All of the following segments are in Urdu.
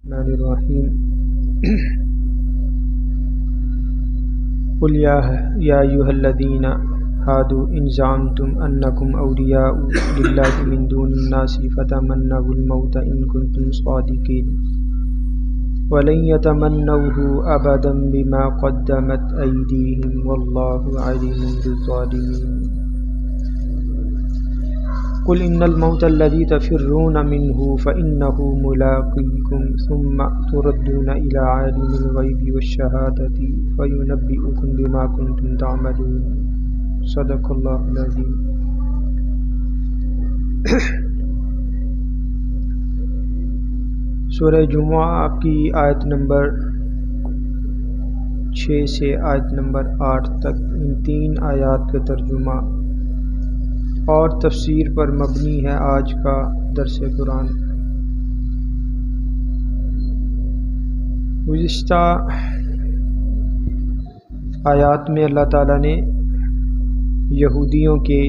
الرحمن الرحیم قل یا ایھا الذین ھادوا ان زعمتم انکم اولیاء للہ من دون الناس فتمنوا الموت ان کنتم صادقین ولن یتمنوہ ابدا بما قدمت ایدیہم واللہ علیم بالظالمین قل ان الموت الذي تفرون منه فإنه ملاقيكم ثم تردون إلى عالم الغيب والشهادة فينبئكم بما كنتم تعملون صدق اللہ العظیم۔ سورہ جمعہ کی آیت نمبر 6 سے آیت نمبر 8 تک ان 3 آیات کا ترجمہ اور تفسیر پر مبنی ہے آج کا درس قرآن۔ گزشتہ آیات میں اللہ تعالیٰ نے یہودیوں کے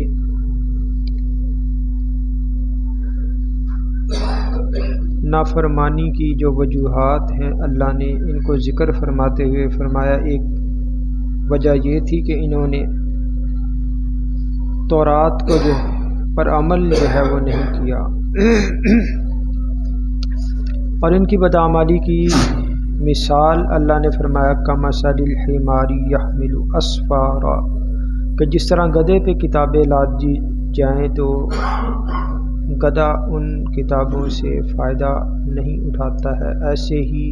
نافرمانی کی جو وجوہات ہیں اللہ نے ان کو ذکر فرماتے ہوئے فرمایا، ایک وجہ یہ تھی کہ انہوں نے تورات کو جو پر عمل جو ہے وہ نہیں کیا، اور ان کی بدعمالی کی مثال اللہ نے فرمایا کمثل الحمار یحمل اسفارا، کہ جس طرح گدھے پہ کتابیں لاد دی جائیں تو گدھا ان کتابوں سے فائدہ نہیں اٹھاتا ہے، ایسے ہی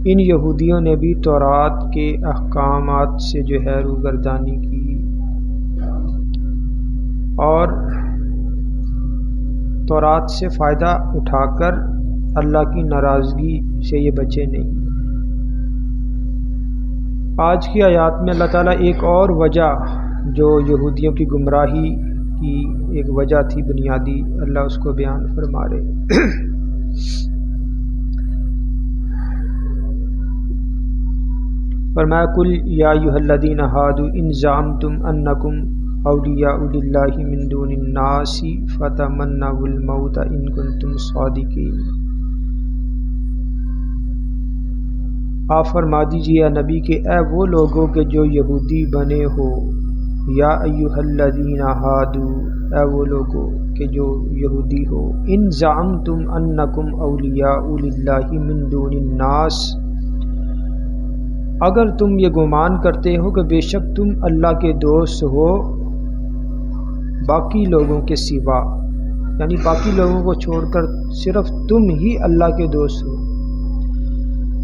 ان یہودیوں نے بھی تورات کے احکامات سے جو ہے روگردانی کی اور تورات سے فائدہ اٹھا کر اللہ کی ناراضگی سے یہ بچے نہیں۔ آج کی آیات میں اللہ تعالیٰ ایک اور وجہ جو یہودیوں کی گمراہی کی ایک وجہ تھی بنیادی، اللہ اس کو بیان فرما رہے۔ فرمایا قل یا ایھا الذین ھادوا ان زعمتم انکم اولیاء للہ من دون الناس فتمنوا الموت ان کنتم صادقین۔ آپ فرما دیجیے اے نبی کہ اے وہ لوگوں کے جو یہودی بنے ہو، یا ایھا الذین ھادوا، اے وہ لوگوں کے جو یہودی ہو، ان زعمتم انکم اولیاء للہ من دون الناس، اگر تم یہ گمان کرتے ہو کہ بے شک تم اللہ کے دوست ہو باقی لوگوں کے سوا، یعنی باقی لوگوں کو چھوڑ کر صرف تم ہی اللہ کے دوست ہو،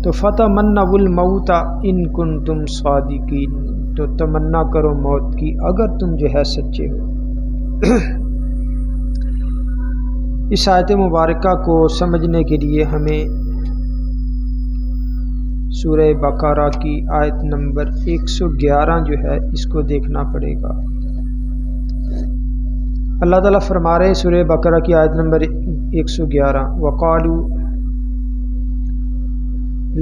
تو فتمنوا الموت ان کنتم صادقین، تو تمنا کرو موت کی اگر تم جو ہے سچے ہو۔ اس آیت مبارکہ کو سمجھنے کے لیے ہمیں سورہ بقرہ کی آیت نمبر 111 جو ہے اس کو دیکھنا پڑے گا۔ اللہ تعالیٰ فرما رہے سورہ بقرہ کی آیت نمبر 111، وَقَالُوا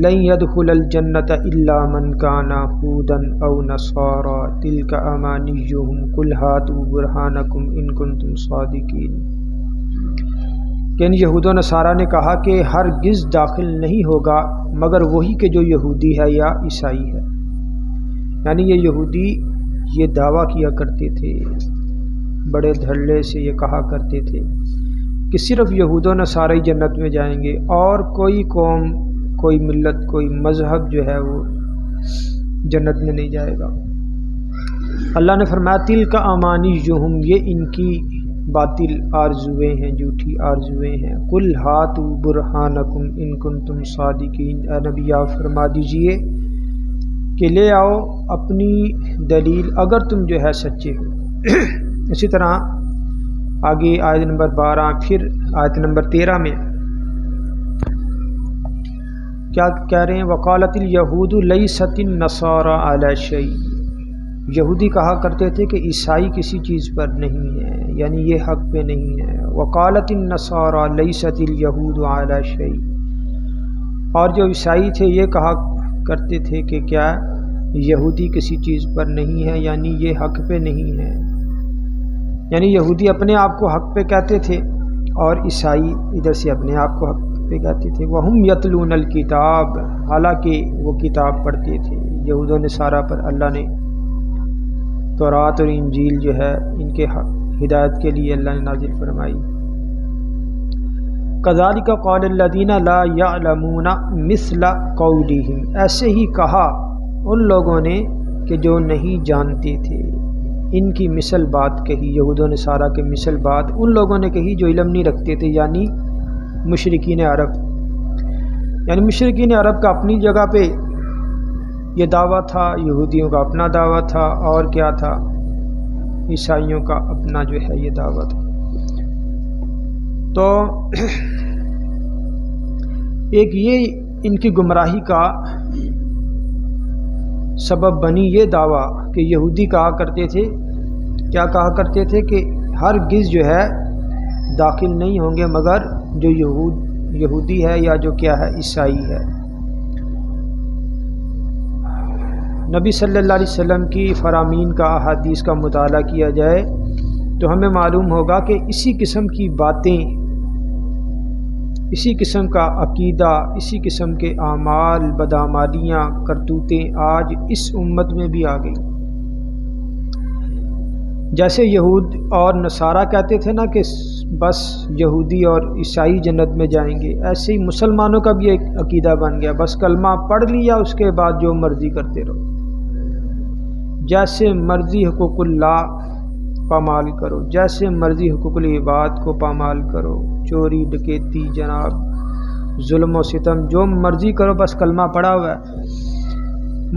لَن يَدْخُلَ الْجَنَّةَ إِلَّا مَنْ كَانَ هُودًا أَوْ نَصَارَىٰ تِلْكَ أَمَانِيُّهُمْ قُلْ هَاتُوا بُرْهَانَكُمْ إِن كُنتُمْ صَادِقِينَ، کہ ان یہود و نصارہ نے کہا کہ ہرگز داخل نہیں ہوگا مگر وہی کہ جو یہودی ہے یا عیسائی ہے، یعنی یہ یہودی یہ دعویٰ کیا کرتے تھے، بڑے دھڑلے سے یہ کہا کرتے تھے کہ صرف یہود و نصارہ ہی جنت میں جائیں گے، اور کوئی قوم، کوئی ملت، کوئی مذہب جو ہے وہ جنت میں نہیں جائے گا۔ اللہ نے فرمایا تلک امانیہم، یہ ان کی باطل آرزویں ہیں، جھوٹی آرزویں ہیں۔ قل ہاتوا برہانکم ان کنتم صادقین، اے نبی آپ فرما دیجئے کہ لے آؤ اپنی دلیل اگر تم جو ہے سچے ہو۔ اسی طرح آگے آیت نمبر 12 پھر آیت نمبر 13 میں کیا کہہ رہے ہیں، وقالت الیہود لیست النصارى علی شیء، یہودی کہا کرتے تھے کہ عیسائی کسی چیز پر نہیں ہے، یعنی یہ حق پہ نہیں ہے۔ وقالت النصارى لیست الیہود علی شیء، اور جو عیسائی تھے یہ کہا کرتے تھے کہ کیا یہودی کسی چیز پر نہیں ہے، یعنی یہ حق پہ نہیں ہے، یعنی یہودی اپنے آپ کو حق پہ کہتے تھے اور عیسائی ادھر سے اپنے آپ کو حق پہ کہتے تھے وَهُمْ يَتْلُونَ الْكِتَابَ، حالانکہ وہ کتاب پڑھتے تھے۔ یہود و نصارہ پر اللہ نے تورات اور انجیل جو ہے ان کے ہدایت کے لیے اللہ نے نازل فرمائی۔ كَذَلِكَ قَالَ الَّذِينَ لَا يَعْلَمُونَ مِثْلَ قَوْلِهِمْ، ایسے ہی کہا ان لوگوں نے کہ جو نہیں جانتے تھے، ان کی مثل بات کہی، یہود و نصارہ کے مثل بات ان لوگوں نے کہی جو علم نہیں رکھتے تھے، یعنی مشرکین عرب۔ یعنی مشرکین عرب کا اپنی جگہ پہ یہ دعویٰ تھا، یہودیوں کا اپنا دعویٰ تھا، اور کیا تھا، عیسائیوں کا اپنا جو ہے یہ دعویٰ تھا۔ تو ایک یہ ان کی گمراہی کا سبب بنی یہ دعویٰ کہ یہودی کہا کرتے تھے، کیا کہا کرتے تھے کہ ہرگز جو ہے داخل نہیں ہوں گے مگر جو یہودی ہے یا جو کیا ہے عیسائی ہے۔ نبی صلی اللہ علیہ وسلم کی فرامین کا احادیث کا مطالعہ کیا جائے تو ہمیں معلوم ہوگا کہ اسی قسم کی باتیں، اسی قسم کا عقیدہ، اسی قسم کے اعمال، بدعمالیاں، کرتوتیں آج اس امت میں بھی آ گئی۔ جیسے یہود اور نصارہ کہتے تھے نا کہ بس یہودی اور عیسائی جنت میں جائیں گے، ایسے ہی مسلمانوں کا بھی ایک عقیدہ بن گیا، بس کلمہ پڑھ لیا اس کے بعد جو مرضی کرتے رہو، جیسے مرضی حقوق اللہ پامال کرو، جیسے مرضی حقوق العباد کو پامال کرو، چوری ڈکیتی جناب، ظلم و ستم جو مرضی کرو، بس کلمہ پڑا ہوا ہے۔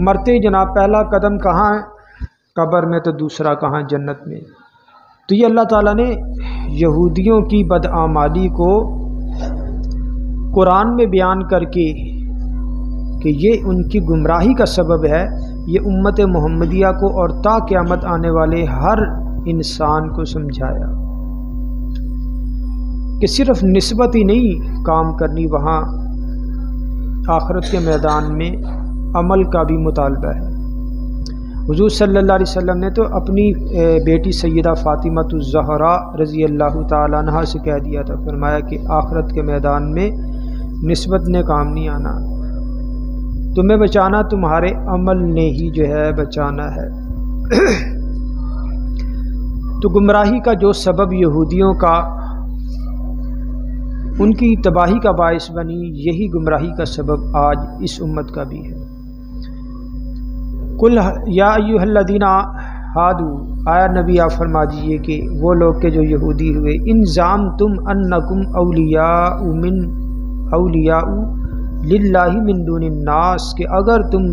مرتے جناب پہلا قدم کہاں ہے؟ قبر میں، تو دوسرا کہاں؟ جنت میں۔ تو یہ اللہ تعالیٰ نے یہودیوں کی بدعمالی کو قرآن میں بیان کر کے کہ یہ ان کی گمراہی کا سبب ہے، یہ امت محمدیہ کو اور تا قیامت آنے والے ہر انسان کو سمجھایا کہ صرف نسبت ہی نہیں کام کرنی، وہاں آخرت کے میدان میں عمل کا بھی مطالبہ ہے۔ حضور صلی اللہ علیہ وسلم نے تو اپنی بیٹی سیدہ فاطمہ الزہرا رضی اللہ تعالیٰ عنہا سے کہہ دیا تھا، فرمایا کہ آخرت کے میدان میں نسبت نے کام نہیں آنا، تمہیں بچانا تمہارے عمل نے ہی جو ہے بچانا ہے۔ تو گمراہی کا جو سبب یہودیوں کا ان کی تباہی کا باعث بنی، یہی گمراہی کا سبب آج اس امت کا بھی ہے۔ قل یا ایھا الذین ہادوا، آیا نبی آپ فرما دیجیے کہ وہ لوگ کے جو یہودی ہوئے، ان زعمتم انکم اولیاء للہ من دون الناس، کہ اگر تم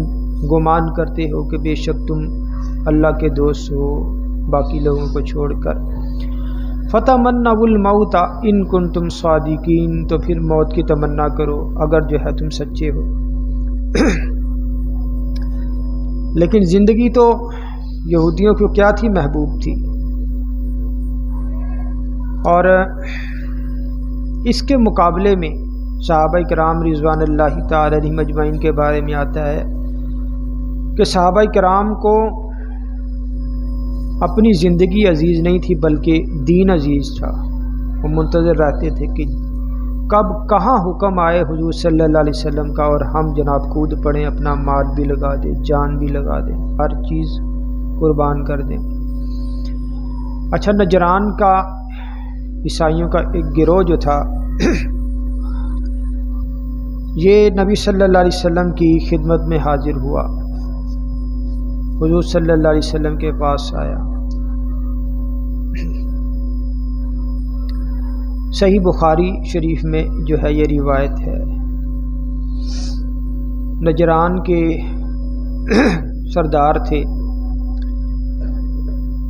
گمان کرتے ہو کہ بے شک تم اللہ کے دوست ہو باقی لوگوں کو چھوڑ کر، فتمنوا الموت ان کنتم صادقین، تو پھر موت کی تمنا کرو اگر جو ہے تم سچے ہو۔ لیکن زندگی تو یہودیوں کو کیا تھی؟ محبوب تھی، اور اس کے مقابلے میں صحابہ کرام رضوان اللہ تعالی علیہم اجمعین کے بارے میں آتا ہے کہ صحابہ کرام کو اپنی زندگی عزیز نہیں تھی بلکہ دین عزیز تھا۔ وہ منتظر رہتے تھے کہ کب کہاں حکم آئے حضور صلی اللہ علیہ وسلم کا اور ہم جناب کود پڑیں، اپنا مال بھی لگا دیں، جان بھی لگا دیں، ہر چیز قربان کر دیں۔ اچھا، نجران کا عیسائیوں کا ایک گروہ جو تھا، یہ نبی صلی اللہ علیہ وسلم کی خدمت میں حاضر ہوا، حضور صلی اللہ علیہ وسلم کے پاس آیا۔ صحیح بخاری شریف میں جو ہے یہ روایت ہے۔ نجران کے سردار تھے،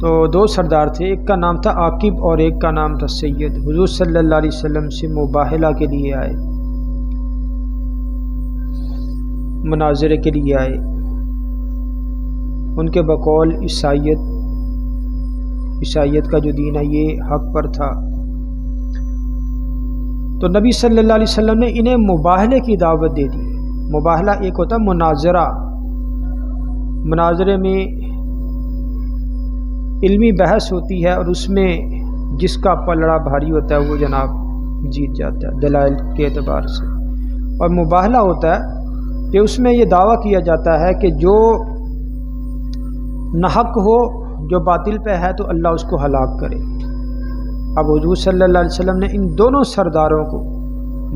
تو دو سردار تھے، ایک کا نام تھا عاقب اور ایک کا نام تھا سید۔ حضور صلی اللہ علیہ وسلم سے مباہلہ کے لیے آئے، مناظرے کے لیے آئے۔ ان کے بقول عیسائیت کا جو دین ہے یہ حق پر تھا، تو نبی صلی اللہ علیہ وسلم نے انہیں مباہلے کی دعوت دے دی۔ مباہلہ ایک ہوتا ہے مناظرہ، مناظرے میں علمی بحث ہوتی ہے اور اس میں جس کا پلڑا بھاری ہوتا ہے وہ جناب جیت جاتا ہے دلائل کے اعتبار سے۔ اور مباہلہ ہوتا ہے کہ اس میں یہ دعویٰ کیا جاتا ہے کہ جو ناحق ہو، جو باطل پہ ہے، تو اللہ اس کو ہلاک کرے۔ اب حضور صلی اللہ علیہ وسلم نے ان دونوں سرداروں کو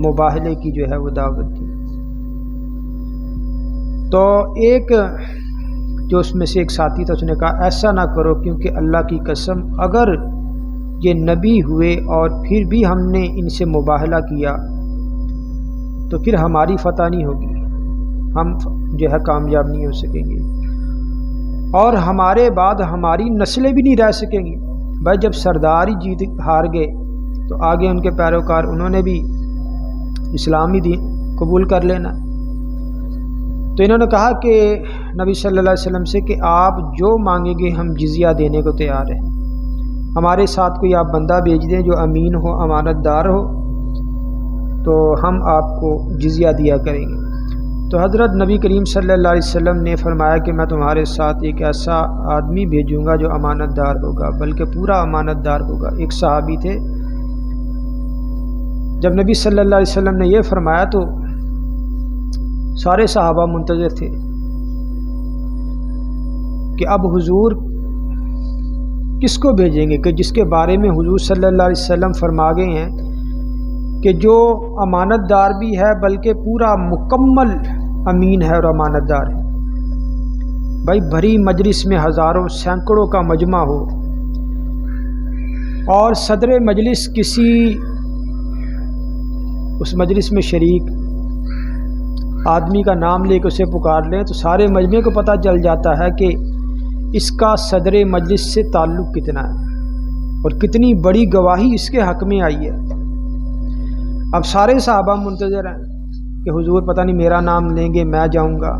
مباہلے کی جو ہے وہ دعوت دی۔ تو ایک جو اس میں سے ایک ساتھی تھا، اس نے کہا ایسا نہ کرو، کیونکہ اللہ کی قسم اگر یہ نبی ہوئے اور پھر بھی ہم نے ان سے مباہلہ کیا تو پھر ہماری فتح نہیں ہوگی، ہم جو ہے کامیاب نہیں ہو سکیں گے، اور ہمارے بعد ہماری نسلیں بھی نہیں رہ سکیں گی۔ بھائی جب سردار ہی جیت ہار گئے تو آگے ان کے پیروکار انہوں نے بھی اسلامی دین قبول کر لینا۔ تو انہوں نے کہا کہ نبی صلی اللہ علیہ وسلم سے کہ آپ جو مانگیں گے ہم جزیہ دینے کو تیار ہیں، ہمارے ساتھ کوئی آپ بندہ بھیج دیں جو امین ہو، امانت دار ہو، تو ہم آپ کو جزیہ دیا کریں گے۔ تو حضرت نبی کریم صلی اللہ علیہ وسلم نے فرمایا کہ میں تمہارے ساتھ ایک ایسا آدمی بھیجوں گا جو امانت دار ہوگا، بلکہ پورا امانت دار ہوگا۔ ایک صحابی تھے، جب نبی صلی اللہ علیہ وسلم نے یہ فرمایا تو سارے صحابہ منتظر تھے کہ اب حضور کس کو بھیجیں گے، کہ جس کے بارے میں حضور صلی اللہ علیہ وسلم فرما گئے ہیں کہ جو امانت دار بھی ہے بلکہ پورا مکمل امین ہے اور امانت دار ہے۔ بھائی بھری مجلس میں ہزاروں سینکڑوں کا مجمع ہو اور صدر مجلس کسی اس مجلس میں شریک آدمی کا نام لے کے اسے پکار لیں تو سارے مجمع کو پتہ چل جاتا ہے کہ اس کا صدر مجلس سے تعلق کتنا ہے اور کتنی بڑی گواہی اس کے حق میں آئی ہے۔ اب سارے صحابہ منتظر ہیں کہ حضور پتہ نہیں میرا نام لیں گے، میں جاؤں گا۔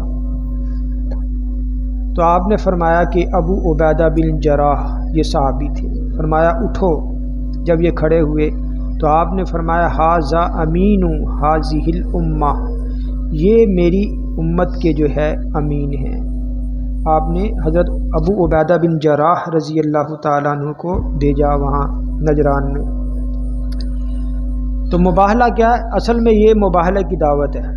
تو آپ نے فرمایا کہ ابو عبیدہ بن جراح یہ صحابی تھے، فرمایا اٹھو۔ جب یہ کھڑے ہوئے تو آپ نے فرمایا ھذا امین ھذہ الامہ، یہ میری امت کے جو ہے امین ہیں۔ آپ نے حضرت ابو عبیدہ بن جراح رضی اللہ تعالیٰ عنہ کو بھیجا وہاں نجران میں۔ تو مباہلہ کیا ہے؟ اصل میں یہ مباہلہ کی دعوت ہے،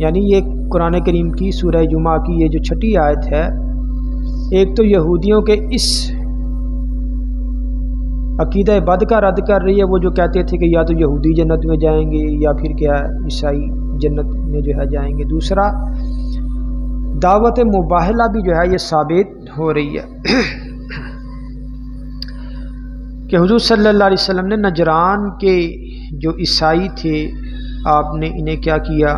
یعنی یہ قرآن کریم کی سورہ جمعہ کی یہ جو 6 آیت ہے، ایک تو یہودیوں کے اس عقیدہ بد کا رد کر رہی ہے، وہ جو کہتے تھے کہ یا تو یہودی جنت میں جائیں گے یا پھر کیا ہے عیسائی جنت میں جو ہے جائیں گے۔ دوسرا دعوت مباہلہ بھی جو ہے یہ ثابت ہو رہی ہے کہ حضور صلی اللہ علیہ وسلم نے نجران کے جو عیسائی تھے آپ نے انہیں کیا کیا،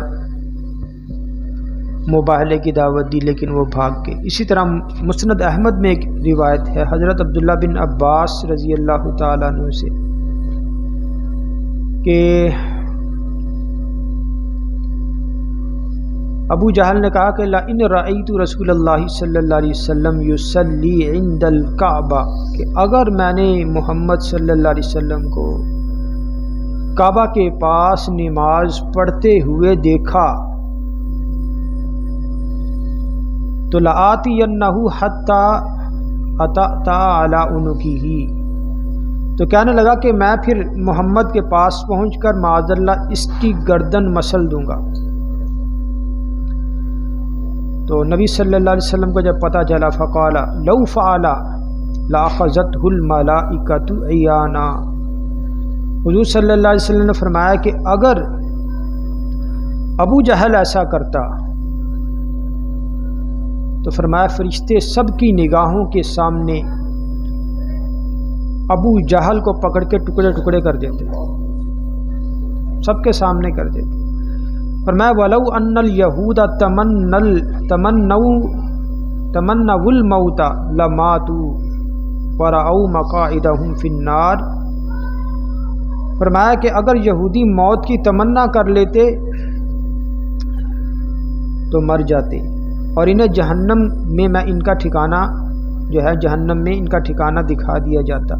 مباہلے کی دعوت دی، لیکن وہ بھاگ گئے۔ اسی طرح مسند احمد میں ایک روایت ہے حضرت عبداللہ بن عباس رضی اللہ تعالیٰ عنہ سے کہ ابو جہل نے کہا کہ لئن رأیت رسول اللہ صلی اللہ علیہ وسلم یصلی عند الکعبہ، کہ اگر میں نے محمد صلی اللہ علیہ وسلم کو کعبہ کے پاس نماز پڑھتے ہوئے دیکھا تو لآتینہ حتی اطأطأ علی عنقہ، تو کہنے لگا کہ میں پھر محمد کے پاس پہنچ کر معاذ اللہ اس کی گردن مسل دوں گا۔ تو نبی صلی اللہ علیہ وسلم کو جب پتہ چلا فقال لو فعل لاخذتہ الملائکۃ عیانا، حضور صلی اللہ علیہ وسلم نے فرمایا کہ اگر ابو جہل ایسا کرتا تو فرمایا فرشتے سب کی نگاہوں کے سامنے ابو جہل کو پکڑ کے ٹکڑے ٹکڑے کر دیتے، سب کے سامنے کر دیتے۔ فرمایا وَلَوْ أَنَّ الْيَهُودَ تَمَنَّوُا الْمَوْتَ لَمَاتُوا وَرَأَوْا مَقَاعِدَهُمْ فِي النَّارِ، فرمایا کہ اگر یہودی موت کی تمنا کر لیتے تو مر جاتے اور انہیں جہنم میں ان کا ٹھکانہ جو ہے جہنم میں ان کا ٹھکانہ دکھا دیا جاتا۔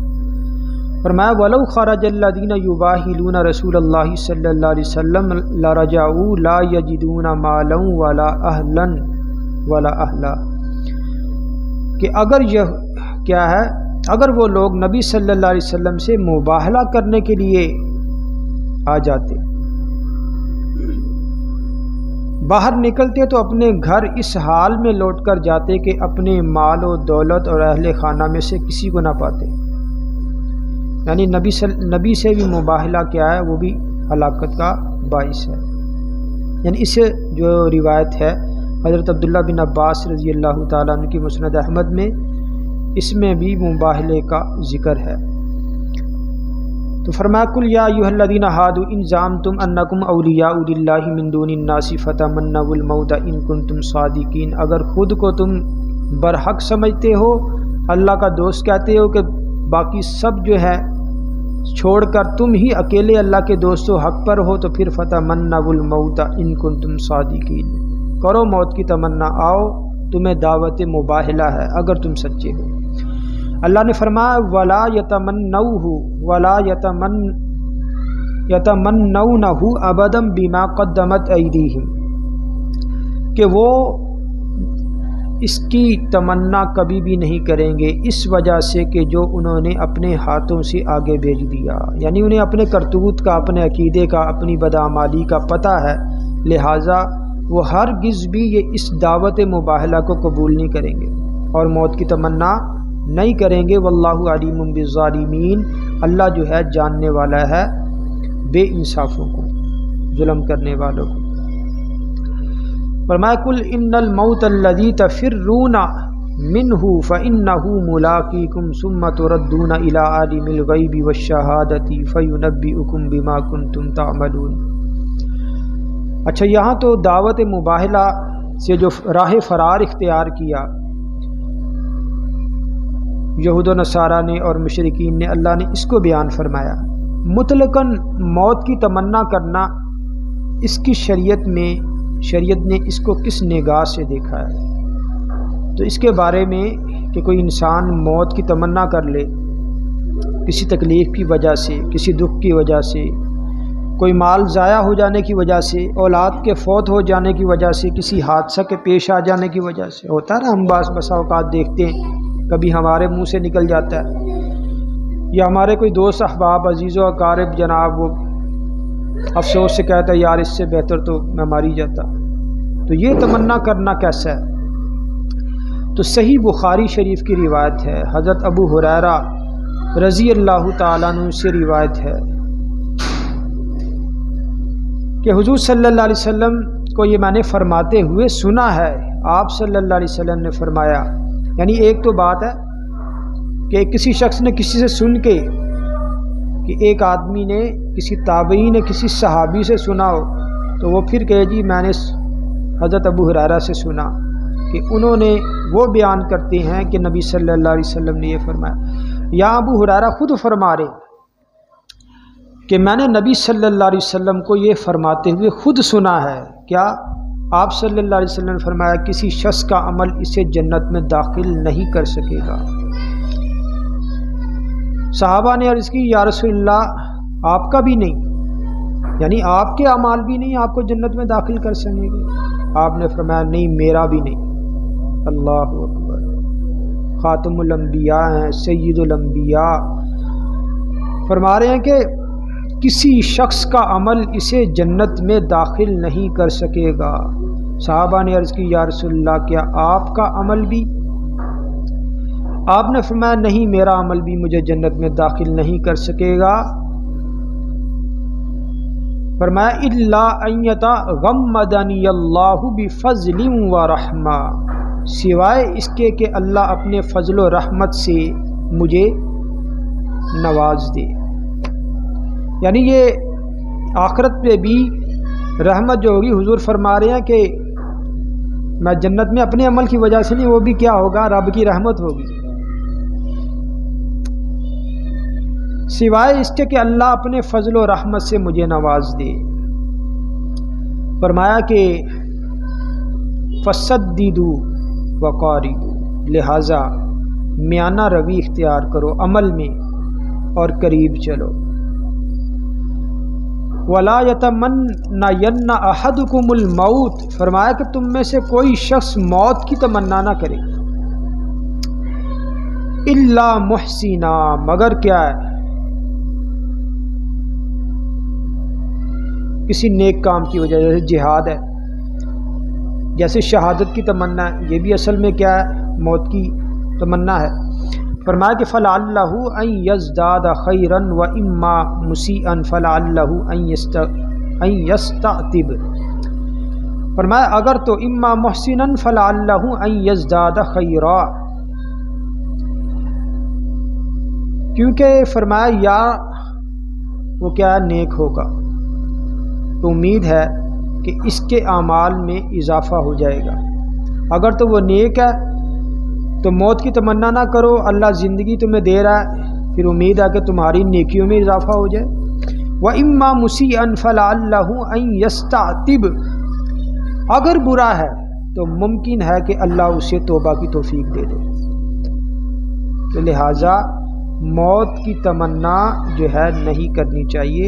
فرمایا وَلَوْ خَرَجَ الَّذِينَ يُبَاهِلُونَ رَسُولَ اللَّهِ صلی اللہ علیہ وسلم لَرَجَعُوا لَا يَجِدُونَ مَالًا وَلَا أَهْلًا وَلَا أَهْلًا، کہ اگر یہ کیا ہے اگر وہ لوگ نبی صلی اللہ علیہ وسلم سے مباہلہ کرنے کے لیے آ جاتے، باہر نکلتے تو اپنے گھر اس حال میں لوٹ کر جاتے کہ اپنے مال و دولت اور اہل خانہ میں سے کسی کو نہ پاتے، یعنی نبی سے بھی مباہلہ کیا ہے وہ بھی ہلاکت کا باعث ہے۔ یعنی اس جو روایت ہے حضرت عبداللہ بن عباس رضی اللہ تعالیٰ عنہ کی مسند احمد میں، اس میں بھی مباہلے کا ذکر ہے۔ تو فرمایا کل یا ایھا الذین ھادوا ان زعمتم انکم اولیاء للہ من دون الناس فتمنوا الموت ان کنتم صادقین، اگر خود کو تم برحق سمجھتے ہو، اللہ کا دوست کہتے ہو کہ باقی سب جو ہے چھوڑ کر تم ہی اکیلے اللہ کے دوست و حق پر ہو، تو پھر فتمنوا الموت ان کنتم صادقین، کرو موت کی تمنا، آؤ تمہیں دعوت مباہلہ ہے اگر تم سچے ہو۔ اللہ نے فرمایا ولا یتمنوہ ولا یتمنونہ ابدا بما قدمت ایدیہم، کہ وہ اس کی تمنا کبھی بھی نہیں کریں گے اس وجہ سے کہ جو انہوں نے اپنے ہاتھوں سے آگے بھیج دیا، یعنی انہیں اپنے کرتوت کا، اپنے عقیدے کا، اپنی بدعمالی کا پتہ ہے، لہٰذا وہ ہرگز بھی یہ اس دعوت مباہلہ کو قبول نہیں کریں گے اور موت کی تمنا نہیں کریں گے۔ واللہ علیم بالظالمین، اللہ جو ہے جاننے والا ہے بے انصافوں کو، ظلم کرنے والوں کو۔ فرمایا کل ان الموت الذی تفرون منہ فانہ ملاقیکم ثم تردون الی عالم الغیب والشہادۃ فینبئکم بما کنتم تعملون۔ اچھا، یہاں تو دعوت مباہلہ سے جو راہ فرار اختیار کیا یہود و نصارہ نے اور مشرکین نے، اللہ نے اس کو بیان فرمایا۔ مطلقاً موت کی تمنا کرنا اس کی شریعت نے اس کو کس نگاہ سے دیکھا ہے؟ تو اس کے بارے میں کہ کوئی انسان موت کی تمنا کر لے کسی تکلیف کی وجہ سے، کسی دکھ کی وجہ سے، کوئی مال ضائع ہو جانے کی وجہ سے، اولاد کے فوت ہو جانے کی وجہ سے، کسی حادثہ کے پیش آ جانے کی وجہ سے، ہوتا ہے نا، ہم بسا اوقات دیکھتے ہیں کبھی ہمارے منہ سے نکل جاتا ہے، یا ہمارے کوئی دوست احباب عزیز و اقارب جناب وہ افسوس سے کہتا ہے یار اس سے بہتر تو میں مر ہی جاتا، تو یہ تمنا کرنا کیسا ہے؟ تو صحیح بخاری شریف کی روایت ہے، حضرت ابو ہریرہ رضی اللہ تعالیٰ عنہ سے روایت ہے کہ حضور صلی اللہ علیہ وسلم کو یہ میں نے فرماتے ہوئے سنا ہے۔ آپ صلی اللہ علیہ وسلم نے فرمایا، یعنی ایک تو بات ہے کہ کسی شخص نے کسی سے سن کے، کہ ایک آدمی نے کسی تابعی نے کسی صحابی سے سنا ہو، تو وہ پھر کہے جی میں نے حضرت ابو ہریرہ سے سنا، کہ انہوں نے وہ بیان کرتے ہیں کہ نبی صلی اللہ علیہ وسلم نے یہ فرمایا، یا ابو ہریرہ خود فرما رہے کہ میں نے نبی صلی اللہ علیہ وسلم کو یہ فرماتے ہوئے خود سنا ہے۔ کیا؟ آپ صلی اللہ علیہ وسلم نے فرمایا کسی شخص کا عمل اسے جنت میں داخل نہیں کر سکے گا۔ صحابہ نے عرض کی یا رسول اللہ آپ کا بھی نہیں، یعنی آپ کے اعمال بھی نہیں آپ کو جنت میں داخل کر سکیں گے؟ آپ نے فرمایا نہیں میرا بھی نہیں۔ اللہ اکبر، خاتم الانبیاء ہیں، سید الانبیاء، فرما رہے ہیں کہ کسی شخص کا عمل اسے جنت میں داخل نہیں کر سکے گا۔ صحابہ نے عرض کی یا رسول اللہ کیا آپ کا عمل بھی؟ آپ نے فرمایا نہیں میرا عمل بھی مجھے جنت میں داخل نہیں کر سکے گا۔ فرمایا الا ان یتغمدنی اللہ بفضل و رحمہ، سوائے اس کے کہ اللہ اپنے فضل و رحمت سے مجھے نواز دے، یعنی یہ آخرت پہ بھی رحمت جو ہوگی، حضور فرما رہے ہیں کہ میں جنت میں اپنے عمل کی وجہ سے نہیں، وہ بھی کیا ہوگا؟ رب کی رحمت ہوگی، سوائے اس کے کہ اللہ اپنے فضل و رحمت سے مجھے نواز دے۔ فرمایا کہ فسددوا وقاربوا، لہٰذا میانہ روی اختیار کرو عمل میں اور قریب چلو۔ وَلَا يَتَمَنَّيَنَّ أَحَدُكُمُ الْمَوْتِ، فرمایا کہ تم میں سے کوئی شخص موت کی تمنا نہ کرے، الا محسنا، مگر کیا ہے کسی نیک کام کی وجہ، جیسے جہاد ہے، جیسے شہادت کی تمنا ہے، یہ بھی اصل میں کیا ہے موت کی تمنا ہے۔ فرمایا کہ فلعلہ ان یزداد خیرا واما مسیئا فلعلہ ان یستعتب، فرمایا اگر تو اما محسنا فلعلہ ان یزداد خیرا، کیونکہ فرمایا یا وہ کیا نیک ہوگا تو امید ہے کہ اس کے اعمال میں اضافہ ہو جائے گا، اگر تو وہ نیک ہے تو موت کی تمنا نہ کرو، اللہ زندگی تمہیں دے رہا ہے، پھر امید ہے کہ تمہاری نیکیوں میں اضافہ ہو جائے۔ وَإِمَّا مُسِيئًا فَلَعَلَّهُ أَن يَسْتَعْتِبَ، اگر برا ہے تو ممکن ہے کہ اللہ اسے توبہ کی توفیق دے دے، تو لہٰذا موت کی تمنا جو ہے نہیں کرنی چاہیے۔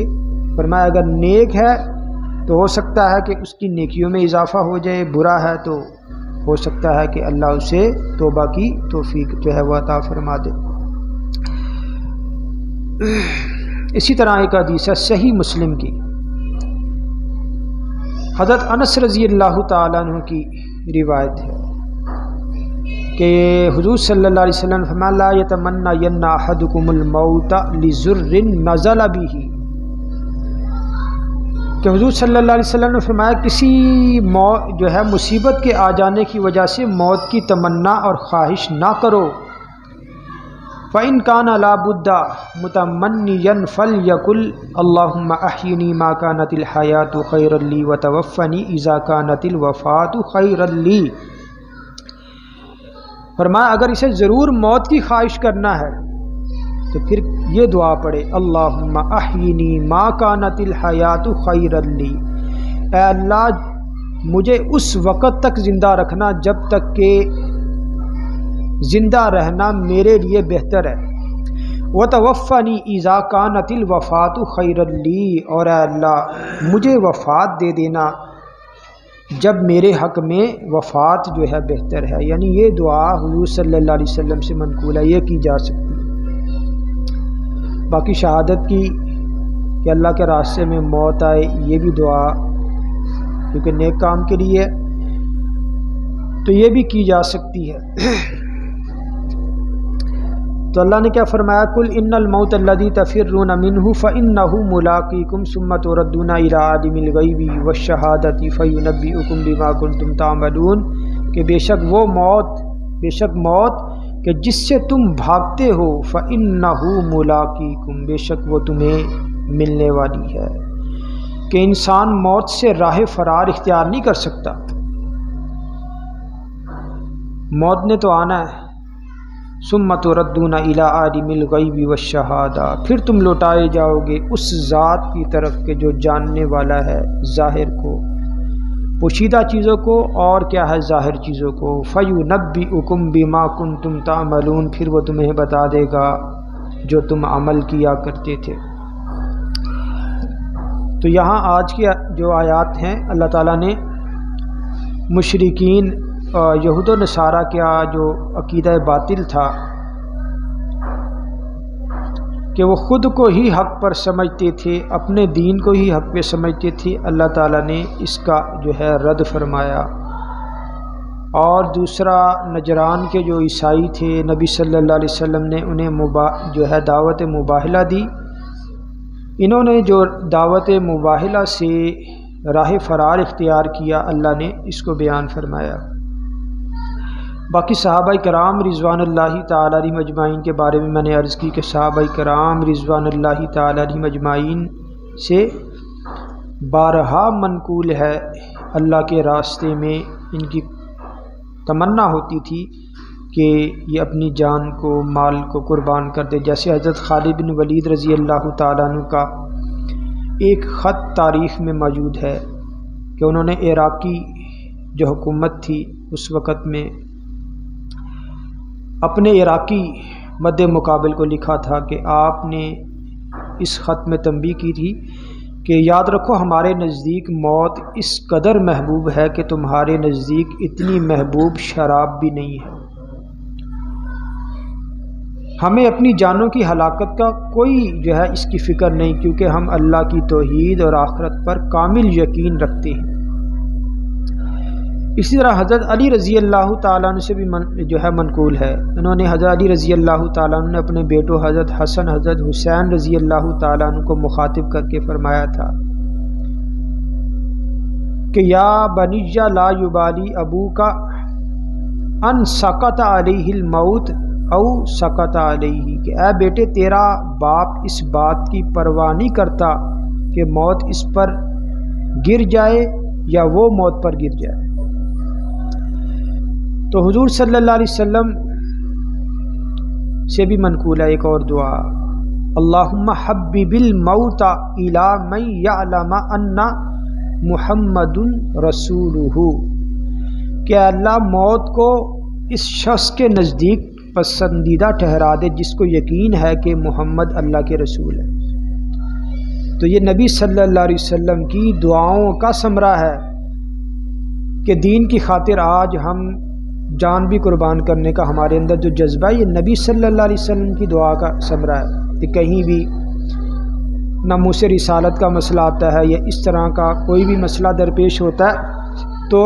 فرمایا اگر نیک ہے تو ہو سکتا ہے کہ اس کی نیکیوں میں اضافہ ہو جائے، برا ہے تو ہو سکتا ہے کہ اللہ اسے توبہ کی توفیق جو ہے وہ عطا فرما دے۔ اسی طرح ایک حدیث ہے صحیح مسلم کی، حضرت انس رضی اللہ تعالیٰ عنہ کی روایت ہے کہ حضور صلی اللہ علیہ وسلم فرمایا لا یتمنین احدکم الموت لضر نزل به، کہ حضور صلی اللہ علیہ وسلم نے فرمایا کسی جو ہے مصیبت کے آ جانے کی وجہ سے موت کی تمنا اور خواہش نہ کرو۔ فَإِنْ كَانَ لَا بُدَّ مُتَمَنِّيًا فَلْيَقُلْ اللَّهُمَّ أَحْيِنِي مَا كَانَتِ الْحَيَاةُ خَيْرًا لِي وَتَوَفَّنِي إِذَا كَانَتِ الْوَفَاةُ خَيْرًا لِي، فرمایا اگر اسے ضرور موت کی خواہش کرنا ہے تو پھر یہ دعا پڑھے اللہم احینی ما کانت الحیات خیرا لی، اے اللہ مجھے اس وقت تک زندہ رکھنا جب تک کہ زندہ رہنا میرے لیے بہتر ہے، وتوفنی اذا کانت الوفات خیرا لی، اور اے اللہ مجھے وفات دے دینا جب میرے حق میں وفات جو ہے بہتر ہے۔ یعنی یہ دعا حضور صلی اللہ علیہ وسلم سے منقول ہے، یہ کی جا سکتی ہے۔ باقی شہادت کی کہ اللہ کے راستے میں موت آئے، یہ بھی دعا کیونکہ نیک کام کے لیے تو یہ بھی کی جا سکتی ہے۔ تو اللہ نے کیا فرمایا قل ان الموت الذی تفرون منہ فانہ ملاقیکم ثم تردون الی عالم الغیب والشہادۃ فینبئکم بما کنتم تعملون، کہ بے شک موت کہ جس سے تم بھاگتے ہو فَإِنَّهُ مُلَاقِيكُمْ، بے شک وہ تمہیں ملنے والی ہے، کہ انسان موت سے راہ فرار اختیار نہیں کر سکتا، موت نے تو آنا ہے۔ ثُمَّ تُرَدُّونَ إِلَىٰ عَالِمِ الْغَيْبِ وَالشَّهَادَةِ، پھر تم لوٹائے جاؤ گے اس ذات کی طرف کہ جو جاننے والا ہے ظاہر کو، پوشیدہ چیزوں کو اور کیا ہے ظاہر چیزوں کو، فَيُنَبِّئُكُم بِمَا كُنتُمْ تَعْمَلُونَ، پھر وہ تمہیں بتا دے گا جو تم عمل کیا کرتے تھے۔ تو یہاں آج کی جو آیات ہیں اللہ تعالیٰ نے مشرکین یہود و نصارہ کا جو عقیدہ باطل تھا کہ وہ خود کو ہی حق پر سمجھتے تھے، اپنے دین کو ہی حق پہ سمجھتے تھے، اللہ تعالیٰ نے اس کا جو ہے رد فرمایا۔ اور دوسرا نجران کے جو عیسائی تھے، نبی صلی اللہ علیہ وسلم نے انہیں جو ہے دعوت مباہلہ دی، انہوں نے جو دعوت مباہلہ سے راہ فرار اختیار کیا، اللہ نے اس کو بیان فرمایا۔ باقی صحابہ کرام رضوان اللہ تعالیٰ علیہم اجمعین کے بارے میں نے عرض کی کہ صحابہ کرام رضوان اللہ تعالیٰ علیہم اجمعین سے بارہا منقول ہے اللہ کے راستے میں ان کی تمنا ہوتی تھی کہ یہ اپنی جان کو مال کو قربان کر دے، جیسے حضرت خالد بن ولید رضی اللہ تعالیٰ عنہ کا ایک خط تاریخ میں موجود ہے کہ انہوں نے عراقی جو حکومت تھی اس وقت میں اپنے عراقی مد مقابل کو لکھا تھا کہ آپ نے اس خط میں تنبیہ کی تھی کہ یاد رکھو ہمارے نزدیک موت اس قدر محبوب ہے کہ تمہارے نزدیک اتنی محبوب شراب بھی نہیں ہے۔ ہمیں اپنی جانوں کی ہلاکت کا کوئی جو ہے اس کی فکر نہیں، کیونکہ ہم اللہ کی توحید اور آخرت پر کامل یقین رکھتے ہیں۔ اسی طرح حضرت علی رضی اللہ تعالیٰ عنہ سے بھی جو ہے منقول ہے، انہوں نے حضرت علی رضی اللہ تعالیٰ عنہ نے اپنے بیٹوں حضرت حسن حضرت حسین رضی اللہ تعالیٰ عنہ کو مخاطب کر کے فرمایا تھا کہ یا بنی لا یبالی ابوک ان سقط علیہ الموت او سقط علیہ، کہ اے بیٹے تیرا باپ اس بات کی پرواہ نہیں کرتا کہ موت اس پر گر جائے یا وہ موت پر گر جائے۔ تو حضور صلی اللہ علیہ وسلم سے بھی منقول ہے ایک اور دعا، اللہم حبب الموت الی من یعلم ان محمد رسولہ، کہ اللہ موت کو اس شخص کے نزدیک پسندیدہ ٹھہرا دے جس کو یقین ہے کہ محمد اللہ کے رسول ہے۔ تو یہ نبی صلی اللہ علیہ وسلم کی دعاؤں کا ثمرہ ہے کہ دین کی خاطر آج ہم جان بھی قربان کرنے کا ہمارے اندر جو جذبہ ہے، یہ نبی صلی اللہ علیہ وسلم کی دعا کا ثمرہ ہے کہ کہیں بھی نہ منہ سے رسالت کا مسئلہ آتا ہے یا اس طرح کا کوئی بھی مسئلہ درپیش ہوتا ہے تو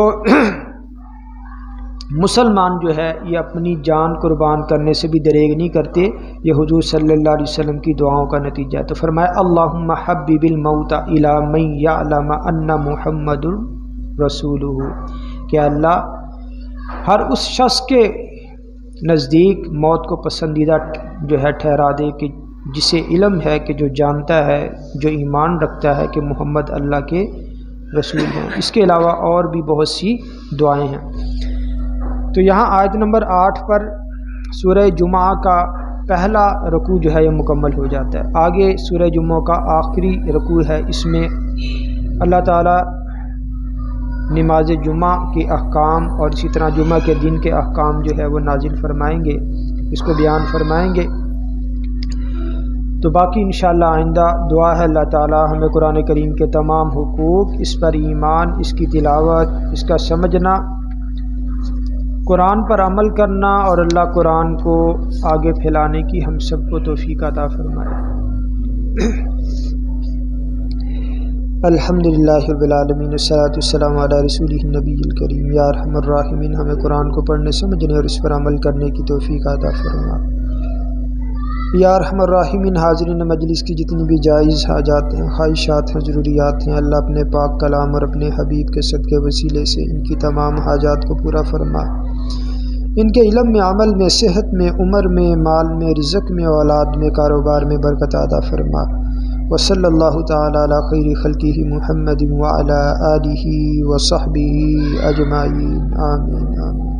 مسلمان جو ہے یہ اپنی جان قربان کرنے سے بھی دریغ نہیں کرتے، یہ حضور صلی اللہ علیہ وسلم کی دعاؤں کا نتیجہ ہے۔ تو فرمایا اللہم حبب الموت الی من یعلم ان محمد رسولہ، کہ اللہ ہر اس شخص کے نزدیک موت کو پسندیدہ جو ہے ٹھہرا دے کہ جسے علم ہے، کہ جو جانتا ہے، جو ایمان رکھتا ہے کہ محمد اللہ کے رسول ہیں۔ اس کے علاوہ اور بھی بہت سی دعائیں ہیں۔ تو یہاں آیت نمبر 8 پر سورہ جمعہ کا پہلا رکوع جو ہے یہ مکمل ہو جاتا ہے۔ آگے سورہ جمعہ کا آخری رکوع ہے، اس میں اللہ تعالیٰ نماز جمعہ کے احکام اور اسی طرح جمعہ کے دن کے احکام جو ہے وہ نازل فرمائیں گے، اس کو بیان فرمائیں گے۔ تو باقی انشاءاللہ آئندہ دعا ہے اللہ تعالیٰ ہمیں قرآن کریم کے تمام حقوق، اس پر ایمان، اس کی تلاوت، اس کا سمجھنا، قرآن پر عمل کرنا اور اللہ قرآن کو آگے پھیلانے کی ہم سب کو توفیق عطا فرمائے۔ الحمدللہ رب العالمین، والصلاۃ والسلام علی رسولہ النبی الکریم۔ یا ارحم الراحمین، ہمیں قرآن کو پڑھنے، سمجھنے اور اس پر عمل کرنے کی توفیق عطا فرما۔ یا ارحم الراحمین، حاضرین مجلس کی جتنی بھی جائز حاجات ہیں، خواہشات ہیں، ضروریات ہیں، اللہ اپنے پاک کلام اور اپنے حبیب کے صدقے وسیلے سے ان کی تمام حاجات کو پورا فرما۔ ان کے علم میں، عمل میں، صحت میں، عمر میں، مال میں، رزق میں، اولاد میں، کاروبار میں برکت عطا فرما۔ وصلی اللہ تعالی علی خیر خلقہ محمد وعلی آلہ وصحبہ اجمعین، آمین آمین۔